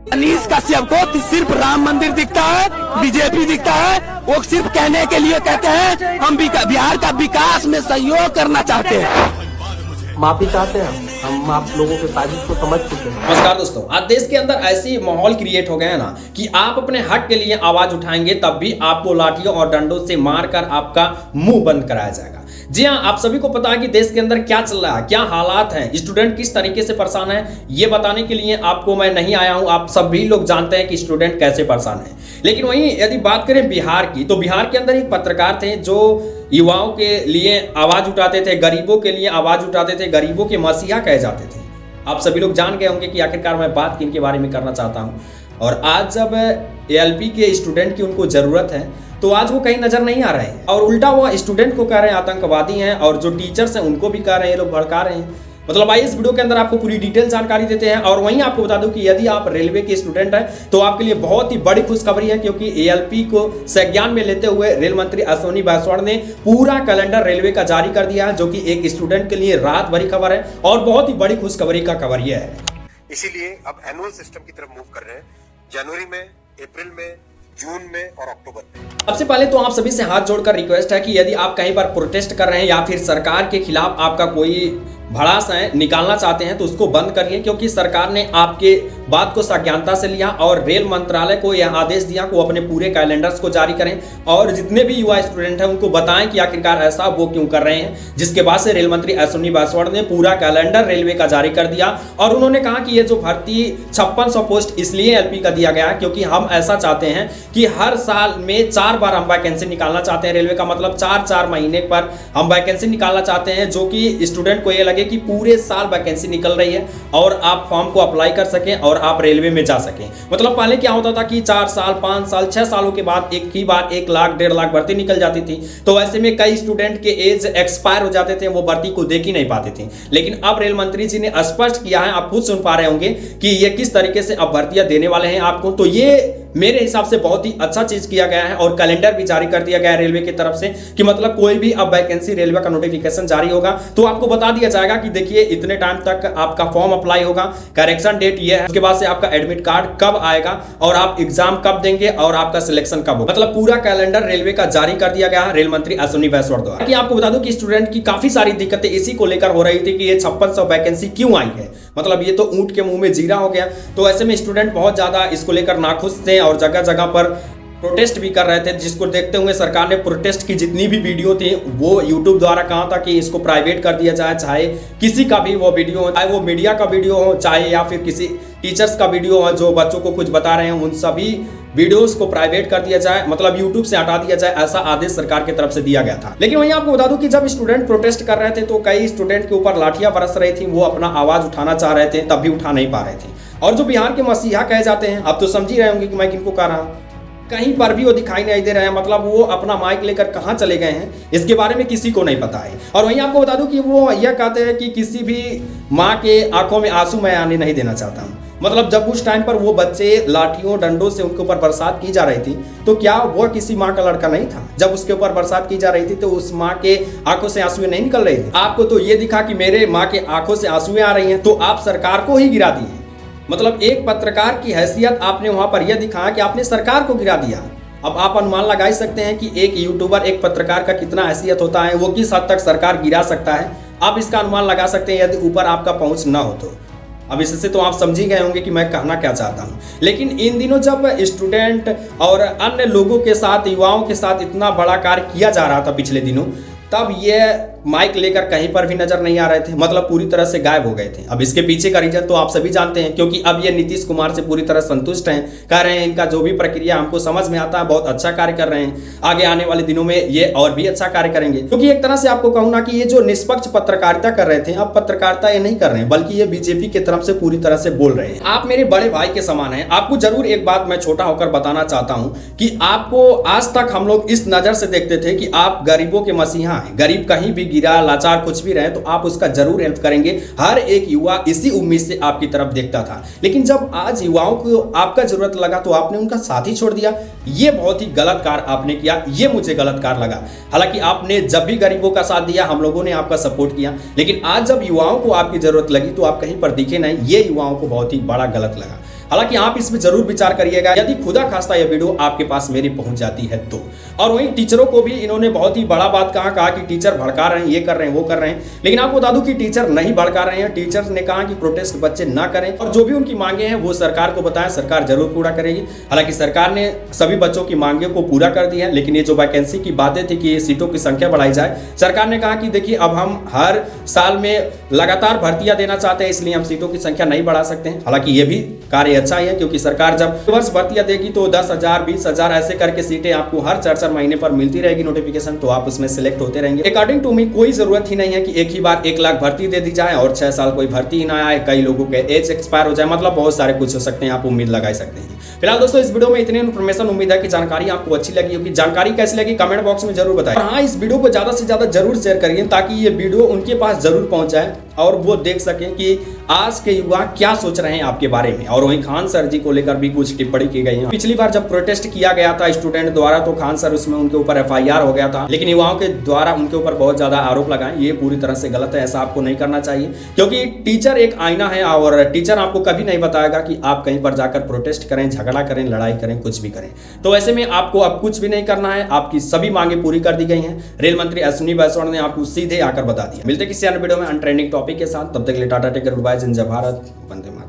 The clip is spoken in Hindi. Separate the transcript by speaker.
Speaker 1: मनीष कश्यप को सिर्फ राम मंदिर दिखता है, बीजेपी दिखता है। वो सिर्फ कहने के लिए कहते हैं हम बिहार का विकास में सहयोग करना चाहते हैं,
Speaker 2: माफी चाहते हैं। हम आप लोगों के साजिश को समझ चुके हैं।
Speaker 3: नमस्कार दोस्तों, आज देश के अंदर ऐसी माहौल क्रिएट हो गया है ना कि आप अपने हक के लिए आवाज उठाएंगे तब भी आपको लाठियों और डंडों से मारकर आपका मुंह बंद कराया जाएगा। जी हाँ, आप सभी को पता है कि देश के अंदर क्या चल रहा है, क्या हालात हैं, स्टूडेंट किस तरीके से परेशान है। ये बताने के लिए आपको मैं नहीं आया हूं। आप सभी लोग जानते हैं कि स्टूडेंट कैसे परेशान है। लेकिन वहीं यदि बात करें बिहार की, तो बिहार के अंदर एक पत्रकार थे जो युवाओं के लिए आवाज उठाते थे, गरीबों के लिए आवाज उठाते थे, गरीबों के मसीहा कहे जाते थे। आप सभी लोग जान गए होंगे कि आखिरकार मैं बात किनके बारे में करना चाहता हूं। और आज जब एएलपी के स्टूडेंट की उनको जरूरत है तो आज वो कहीं नजर नहीं आ रहे हैं, और उल्टा वो स्टूडेंट को कह रहे हैं आतंकवादी हैं, और जो टीचर्स हैं उनको भी कह रहे हैं, ये लोग भड़का रहे हैं। मतलब आइए इस वीडियो के अंदर आपको पूरी डिटेल जानकारी देते हैं। और वहीं आपको बता दूं कि यदि आप रेलवे के स्टूडेंट हैं तो आपके लिए बहुत ही बड़ी खुशखबरी है, क्योंकि एएलपी को संज्ञान में लेते हुए रेल मंत्री अश्विनी वैष्णव ने पूरा कैलेंडर रेलवे का जारी कर दिया है, जो कि एक स्टूडेंट के लिए राहत भरी खबर है और बहुत ही बड़ी खुशखबरी का खबर यह है।
Speaker 4: इसीलिए अब एनुअल सिस्टम की तरफ मूव कर रहे हैं, जनवरी में, अप्रैल में, जून में और अक्टूबर में।
Speaker 3: सबसे पहले तो आप सभी से हाथ जोड़कर रिक्वेस्ट है कि यदि आप कहीं पर प्रोटेस्ट कर रहे हैं या फिर सरकार के खिलाफ आपका कोई भड़ास है निकालना चाहते हैं तो उसको बंद करिए, क्योंकि सरकार ने आपके बात को सज्ञानता से लिया और रेल मंत्रालय को यह आदेश दिया कि वो अपने पूरे कैलेंडर्स को जारी करें और जितने भी युवा स्टूडेंट हैं उनको बताएं कि आखिरकार ऐसा वो क्यों कर रहे हैं। जिसके बाद से रेल मंत्री अश्विनी वैष्णव ने पूरा कैलेंडर रेलवे का जारी कर दिया और उन्होंने कहा कि ये जो भर्ती 5600 पोस्ट इसलिए एलपी का दिया गया क्योंकि हम ऐसा चाहते हैं कि हर साल में 4 बार हम वैकेंसी निकालना चाहते हैं। रेलवे का मतलब 4 महीने पर हम वैकेंसी निकालना चाहते हैं, जो कि स्टूडेंट को ये लगे कि पूरे साल वैकेंसी निकल रही है और आप फॉर्म को अप्लाई कर सकें और आप रेलवे में जा सकें। मतलब पहले क्या होता था कि 4 साल, 5 साल, 6 सालों के बाद एक ही बार 1 लाख 1.5 लाख भर्ती निकल जाती थी, तो ऐसे में कई स्टूडेंट के एज एक्सपायर हो जाते थे, वो भर्ती को देख ही नहीं पाते थे। लेकिन अब रेल मंत्री जी ने स्पष्ट किया है, आप खुद सुन पा रहे होंगे कि ये किस तरीके से अब भर्तियां देने वाले हैं आपको। तो ये मेरे हिसाब से बहुत ही अच्छा चीज किया गया है और कैलेंडर भी जारी कर दिया गया है रेलवे की तरफ से कि मतलब कोई भी अब वैकेंसी रेलवे का नोटिफिकेशन जारी होगा तो आपको बता दिया जाएगा कि देखिए इतने टाइम तक आपका फॉर्म अप्लाई होगा, करेक्शन डेट ये है, उसके बाद से आपका एडमिट कार्ड कब आएगा और आप एग्जाम कब देंगे और आपका सिलेक्शन कब होगा। मतलब पूरा कैलेंडर रेलवे का जारी कर दिया गया है रेल मंत्री अश्विनी वैष्णव द्वारा। कि आपको बता दूं कि स्टूडेंट की काफी सारी दिक्कतें इसी को लेकर हो रही थी कि ये 5600 वैकेंसी क्यों आई है, मतलब ये तो ऊंट के मुंह में जीरा हो गया। तो ऐसे में स्टूडेंट बहुत ज्यादा इसको लेकर नाखुश थे और जगह जगह पर प्रोटेस्ट भी कर रहे थे, जिसको देखते हुए सरकार ने प्रोटेस्ट की जितनी भी वीडियो थी वो यूट्यूब द्वारा कहा था कि इसको प्राइवेट कर दिया जाए, चाहे किसी का भी वो वीडियो हो, चाहे वो मीडिया का वीडियो हो, चाहे या फिर किसी टीचर्स का वीडियो हो जो बच्चों को कुछ बता रहे हैं, उन सभी वीडियोस को प्राइवेट कर दिया जाए, मतलब यूट्यूब से हटा दिया जाए, ऐसा आदेश सरकार की तरफ से दिया गया था। लेकिन वहीं आपको बता दूं कि जब स्टूडेंट प्रोटेस्ट कर रहे थे तो कई स्टूडेंट के ऊपर लाठियां बरस रही थी, वो अपना आवाज उठाना चाह रहे थे तब भी उठा नहीं पा रहे थे। और जो बिहार के मसीहा कहे जाते हैं, आप तो समझ ही रहे होंगे कि मैं किनको कह रहा हूं, कहीं पर भी वो दिखाई नहीं दे रहे हैं, मतलब वो अपना माइक लेकर कहां चले गए हैं इसके बारे में किसी को नहीं पता है। और वहीं आपको बता दूं कि वो यह कहते हैं कि किसी भी माँ के आंखों में आंसू मैं आने नहीं देना चाहता हूं। मतलब जब उस टाइम पर वो बच्चे लाठियों डंडों से उनके ऊपर बरसात की जा रही थी तो क्या वो किसी माँ का लड़का नहीं था? जब उसके ऊपर बरसात की जा रही थी तो उस माँ के आंखों से आंसू नहीं निकल रहे थे? आपको तो ये दिखा कि मेरे माँ के आंखों से आंसू आ रही हैं तो आप सरकार को ही गिरा दिए। मतलब एक पत्रकार की हैसियत आपने वहां पर यह दिखाया कि आपने सरकार को गिरा दिया। अब आप अनुमान लगा ही सकते हैं कि एक यूट्यूबर, एक पत्रकार का कितना हैसियत होता है, वो किस हद तक सरकार गिरा सकता है। आप इसका अनुमान लगा सकते हैं यदि ऊपर आपका पहुंच ना हो तो। अब इससे तो आप समझ ही गए होंगे कि मैं कहना क्या चाहता हूं। लेकिन इन दिनों जब स्टूडेंट और अन्य लोगों के साथ, युवाओं के साथ इतना बड़ा कार्य किया जा रहा था पिछले दिनों, तब ये माइक लेकर कहीं पर भी नजर नहीं आ रहे थे, मतलब पूरी तरह से गायब हो गए थे। अब इसके पीछे का रीजन तो आप सभी जानते हैं, क्योंकि अब ये नीतीश कुमार से पूरी तरह संतुष्ट हैं, कह रहे हैं इनका जो भी प्रक्रिया हमको समझ में आता है, बहुत अच्छा कार्य कर रहे हैं, आगे आने वाले दिनों में ये और भी अच्छा कार्य करेंगे। क्योंकि एक तरह से आपको कहूँ ना कि ये जो निष्पक्ष पत्रकारिता कर रहे थे, अब पत्रकारिता ये नहीं कर रहे हैं, बल्कि ये बीजेपी की तरफ से पूरी तरह से बोल रहे हैं। आप मेरे बड़े भाई के समान हैं, आपको जरूर एक बात मैं छोटा होकर बताना चाहता हूँ कि आपको आज तक हम लोग इस नजर से देखते थे कि आप गरीबों के मसीहा हैं, गरीब कहीं भी गिरा, लाचार कुछ भी रहे तो आप उसका जरूर हेल्प करेंगे। हर एक युवा इसी उम्मीद से आपकी तरफ देखता था। लेकिन जब आज युवाओं को आपका जरूरत लगा तो आपने उनका साथ ही छोड़ दिया। ये बहुत ही गलत कार्य आपने किया, ये मुझे गलत कार्य लगा। हालांकि आपने जब भी गरीबों का साथ दिया, हम लोगों ने आपका सपोर्ट किया, लेकिन आज जब युवाओं को आपकी जरूरत लगी तो आप कहीं पर दिखे नहीं। ये युवाओं को बहुत ही बड़ा गलत लगा। हालांकि आप इसमें जरूर विचार करिएगा यदि खुदा खास्ता यह वीडियो आपके पास मेरी पहुंच जाती है तो। और वहीं टीचरों को भी इन्होंने बहुत ही बड़ा बात कहा कि टीचर भड़का रहे हैं, ये कर रहे हैं, वो कर रहे हैं। लेकिन आपको बता दूं कि टीचर नहीं भड़का रहे हैं। टीचर ने कहा कि प्रोटेस्ट बच्चे ना करें और जो भी उनकी मांगे हैं वो सरकार को बताएं, सरकार जरूर पूरा करेगी। हालांकि सरकार ने सभी बच्चों की मांगे को पूरा कर दिया है, लेकिन ये जो वैकेंसी की बातें थी कि सीटों की संख्या बढ़ाई जाए, सरकार ने कहा कि देखिए अब हम हर साल में लगातार भर्तियां देना चाहते हैं, इसलिए हम सीटों की संख्या नहीं बढ़ा सकते हैं। हालांकि ये भी कार्य अच्छा ही है, क्योंकि सरकार जब वर्ष भर्तियां देगी तो 10,000 20,000 ऐसे करके सीटें आपको हर 4-4 महीने पर मिलती रहेगी नोटिफिकेशन, तो आप उसमें सिलेक्ट होते रहेंगे। अकॉर्डिंग टू मी कोई जरूरत ही नहीं है कि एक ही बार 1 लाख भर्ती दे दी जाए और 6 साल कोई भर्ती ही ना आए, कई लोगों के एज एक्सपायर हो जाए, मतलब बहुत सारे कुछ हो सकते हैं, आप उम्मीद लगा सकते हैं। फिलहाल दोस्तों इस वीडियो में इतनी इन्फॉर्मेशन, उम्मीद है कि जानकारी आपको अच्छी लगी होगी। जानकारी कैसी लगी कमेंट बॉक्स में जरूर बताएं। हाँ, इस वीडियो को ज्यादा से ज्यादा जरूर शेयर करिए ताकि ये वीडियो उनके पास जरूर पहुंच जाए और वो देख सकें कि आज के युवा क्या सोच रहे हैं आपके बारे में। और वहीं खान सर जी को लेकर भी कुछ टिप्पणी की गई है। पिछली बार जब प्रोटेस्ट किया गया था स्टूडेंट द्वारा तो खान सर उसमें उनके ऊपर FIR हो गया था, लेकिन युवाओं के द्वारा उनके ऊपर बहुत ज्यादा आरोप लगाए, ये पूरी तरह से गलत है। ऐसा आपको नहीं करना चाहिए, क्योंकि टीचर एक आईना है और टीचर आपको कभी नहीं बताएगा कि आप कहीं पर जाकर प्रोटेस्ट करें, झगड़ा करें, लड़ाई करें, कुछ भी करें। तो ऐसे में आपको अब कुछ भी नहीं करना है, आपकी सभी मांगे पूरी कर दी गई हैं। रेल मंत्री अश्विनी वैष्णव ने आपको सीधे आकर बता दिया। मिलते किसी अन्य वीडियो में अनट्रेंडिंग टॉपिक के साथ, तब तक के लिए टाटा टेक केयर, गुड बाय, जय भारत, वंदे मातरम।